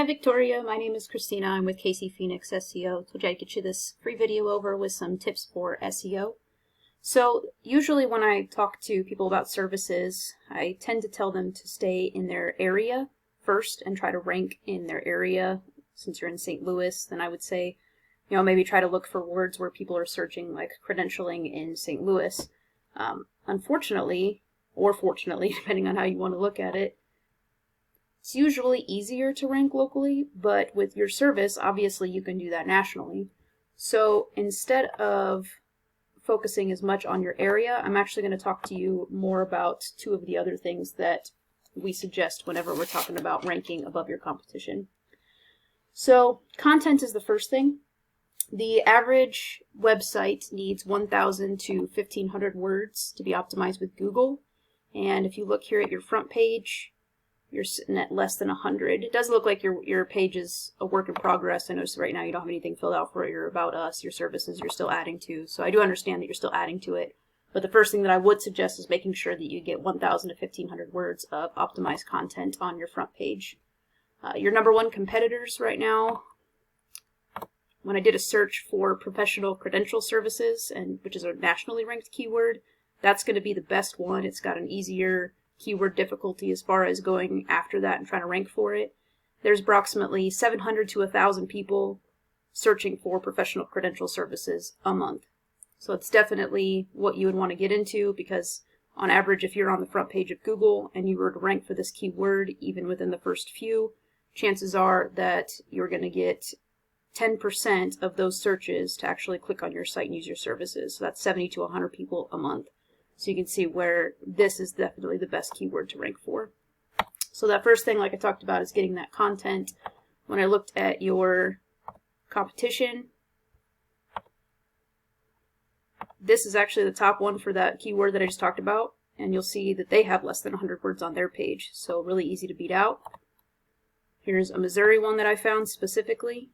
Hi Victoria, my name is Christina. I'm with Casey Phoenix SEO. Told you I'd get you this free video over with some tips for SEO. So usually when I talk to people about services, I tend to tell them to stay in their area first and try to rank in their area. Since you're in St. Louis, then I would say, maybe try to look for words where people are searching, like credentialing in St. Louis. Unfortunately, or fortunately, depending on how you want to look at it, it's usually easier to rank locally, but with your service, obviously you can do that nationally. So instead of focusing as much on your area, I'm actually going to talk to you more about two of the other things that we suggest whenever we're talking about ranking above your competition. So content is the first thing. The average website needs 1,000 to 1,500 words to be optimized with Google. And if you look here at your front page, you're sitting at less than 100. It does look like your page is a work in progress. I notice right now you don't have anything filled out for it. Your About Us, your services you're still adding to. So I do understand that you're still adding to it. But the first thing that I would suggest is making sure that you get 1,000 to 1,500 words of optimized content on your front page. Your number one competitors right now, when I did a search for professional credential services, which is a nationally ranked keyword, that's going to be the best one. It's got an easier keyword difficulty as far as going after that and trying to rank for it. There's approximately 700 to 1,000 people searching for professional credential services a month. So it's definitely what you would want to get into, because on average, if you're on the front page of Google and you were to rank for this keyword, even within the first few, chances are that you're going to get 10% of those searches to actually click on your site and use your services. So that's 70 to 100 people a month. So you can see where this is definitely the best keyword to rank for. So that first thing, like I talked about, is getting that content. When I looked at your competition, this is actually the top one for that keyword that I just talked about. And you'll see that they have less than 100 words on their page. So really easy to beat out. Here's a Missouri one that I found specifically.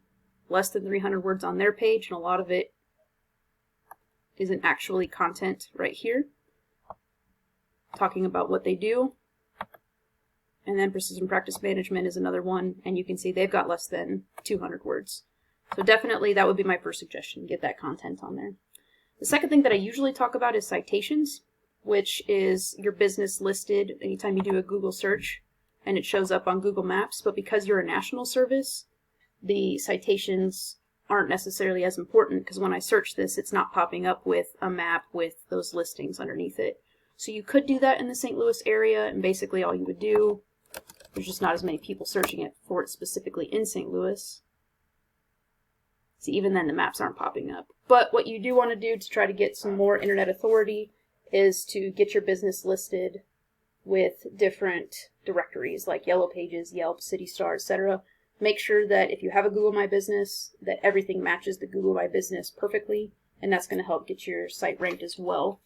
Less than 300 words on their page, and a lot of it isn't actually content right here, talking about what they do. And then Precision Practice Management is another one, and you can see they've got less than 200 words. So definitely that would be my first suggestion, get that content on there. The second thing that I usually talk about is citations, which is your business listed anytime you do a Google search, and it shows up on Google Maps. But because you're a national service, the citations aren't necessarily as important, because when I search this, it's not popping up with a map with those listings underneath it. So you could do that in the St. Louis area, and basically all you would do, there's just not as many people searching for it specifically in St. Louis. See, even then the maps aren't popping up. But what you do want to do to try to get some more internet authority is to get your business listed with different directories like Yellow Pages, Yelp, City Star, etc. Make sure that if you have a Google My Business, that everything matches the Google My Business perfectly, and that's going to help get your site ranked as well.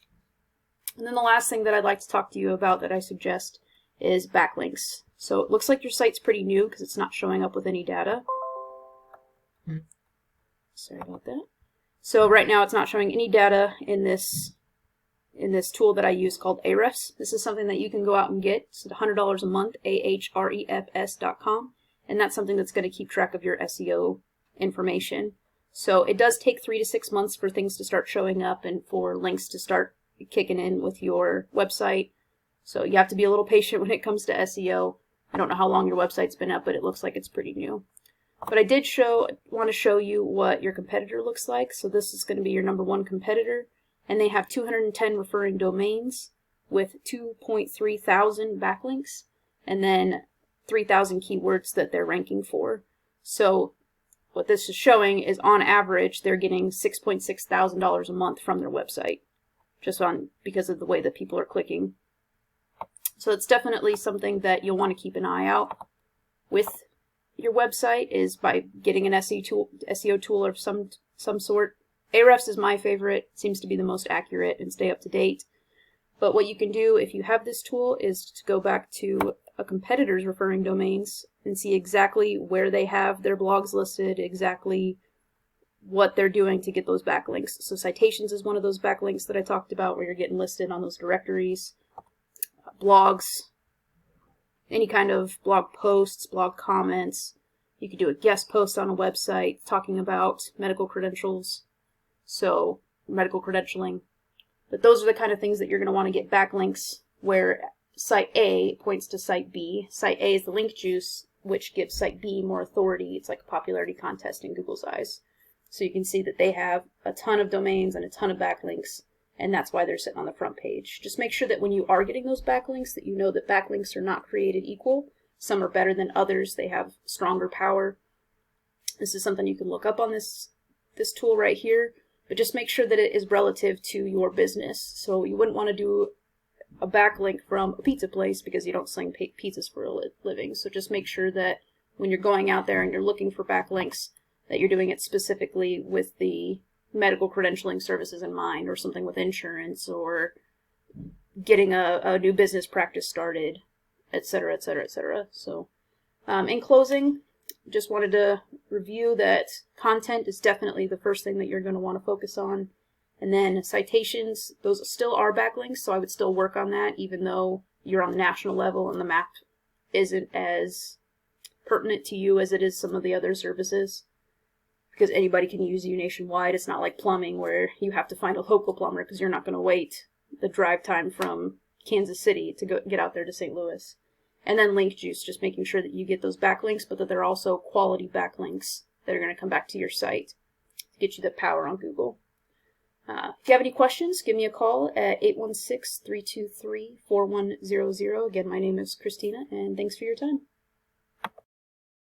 And then the last thing that I'd like to talk to you about that I suggest is backlinks. So it looks like your site's pretty new because it's not showing up with any data. Sorry about that. So right now it's not showing any data in this tool that I use called Ahrefs. This is something that you can go out and get. It's $100 a month, ahrefs.com. And that's something that's going to keep track of your SEO information. So it does take 3 to 6 months for things to start showing up and for links to start kicking in with your website. So you have to be a little patient when it comes to SEO. I don't know how long your website's been up, but it looks like it's pretty new. But I did want to show you what your competitor looks like. So this is going to be your number one competitor. And they have 210 referring domains with 2.3 thousand backlinks. And then 3,000 keywords that they're ranking for. So what this is showing is on average they're getting $6.6 thousand a month from their website, just because of the way that people are clicking. So it's definitely something that you'll want to keep an eye out with your website, is by getting an SEO tool of some sort. Ahrefs is my favorite. It seems to be the most accurate and stay up to date. But what you can do if you have this tool is to go back to a competitor's referring domains and see exactly where they have their blogs listed, exactly what they're doing to get those backlinks. So Citations is one of those backlinks that I talked about, where you're getting listed on those directories. Blogs, any kind of blog posts, blog comments, You could do a guest post on a website talking about medical credentials, so medical credentialing. But those are the kind of things that you're going to want to get backlinks where Site A points to Site B. Site A is the link juice, which gives Site B more authority. It's like a popularity contest in Google's eyes. So you can see that they have a ton of domains and a ton of backlinks, and that's why they're sitting on the front page. Just make sure that when you are getting those backlinks, that you know that backlinks are not created equal. Some are better than others. They have stronger power. This is something you can look up on this tool right here, but just make sure that it is relative to your business. So you wouldn't want to do a backlink from a pizza place because you don't sling pizzas for a living. So just make sure that when you're going out there and you're looking for backlinks, that you're doing it specifically with the medical credentialing services in mind, or something with insurance, or getting a new business practice started, etc., etc., etc. So in closing, just wanted to review that content is definitely the first thing that you're going to want to focus on. And then citations, those still are backlinks, so I would still work on that, even though you're on the national level and the map isn't as pertinent to you as it is some of the other services. Because anybody can use you nationwide. It's not like plumbing where you have to find a local plumber because you're not going to wait the drive time from Kansas City to get out there to St. Louis. And then link juice, just making sure that you get those backlinks, but that they're also quality backlinks that are going to come back to your site to get you the power on Google. If you have any questions, give me a call at 816-323-4100. Again, my name is Christina, and thanks for your time.